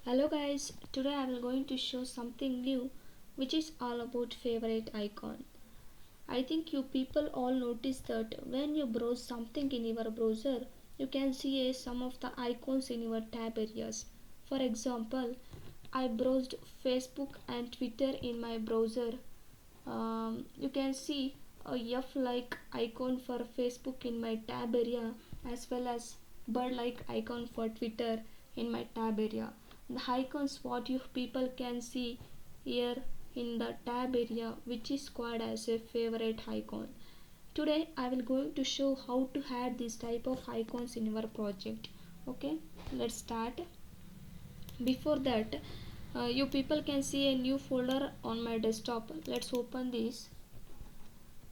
Hello guys, today I am going to show something new which is all about favorite icon. I think you people all notice that when you browse something in your browser, you can see some of the icons in your tab areas. For example, I browsed Facebook and Twitter in my browser. You can see a F like icon for Facebook in my tab area as well as bird like icon for Twitter in my tab area. The icons what you people can see here in the tab area which is called as a favorite icon. Today I will going to show how to add this type of icons in your project. Okay, let's start. Before that, you people can see a new folder on my desktop. Let's open this.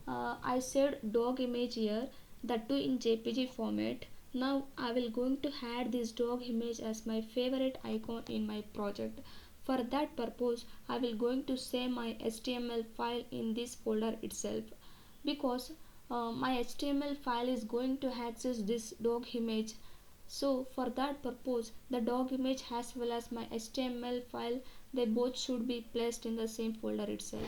I saved dog image here, that too in JPG format. Now I will going to add this dog image as my favorite icon in my project. For that purpose, I will going to save my HTML file in this folder itself, because my HTML file is going to access this dog image. So for that purpose, the dog image as well as my HTML file, they both should be placed in the same folder itself.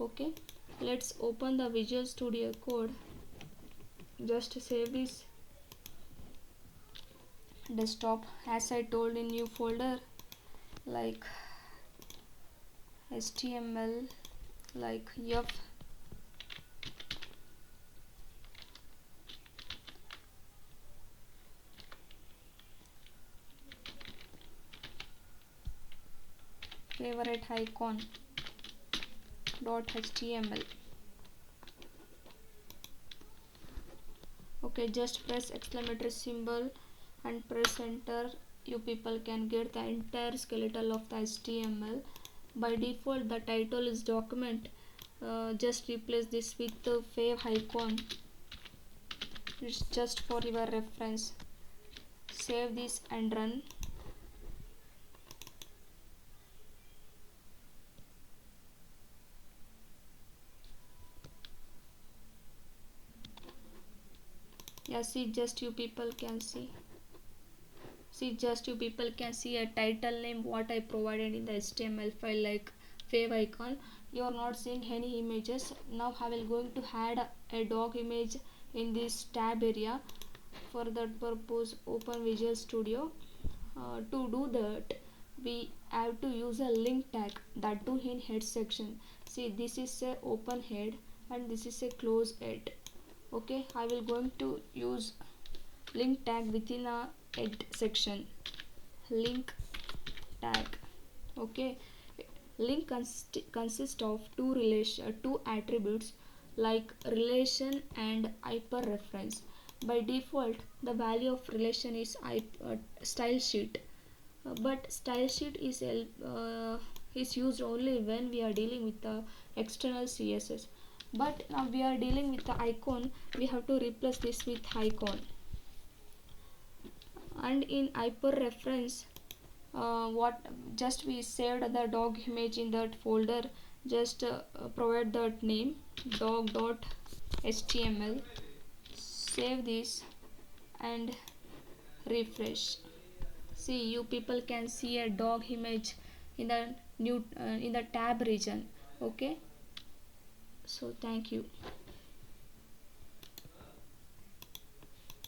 Okay, let's open the Visual Studio Code. Just save this desktop as I told in new folder like HTML like F favorite icon .html. Okay, just press exclamatory symbol and press enter. You people can get the entire skeleton of the HTML. By default the title is document. Just replace this with the fav icon. It's just for your reference. Save this and run. Yeah, see, just you people can see. Just you people can see a title name what I provided in the HTML file like fav icon. You are not seeing any images. Now I will going to add a dog image in this tab area. For that purpose, open Visual Studio. To do that, we have to use a link tag, that too in head section. See, this is a open head and this is a close head. Okay, I will going to use link tag within a head section. Link tag. Okay, link consists of two attributes like relation and hyperreference. By default, the value of relation is style sheet, but style sheet is used only when we are dealing with the external CSS. But now we are dealing with the icon, we have to replace this with icon. And in hyperreference, what just we saved the dog image in that folder. Just provide that name dog.html. Save this and refresh. See, you people can see a dog image in the new in the tab region. Okay, so thank you.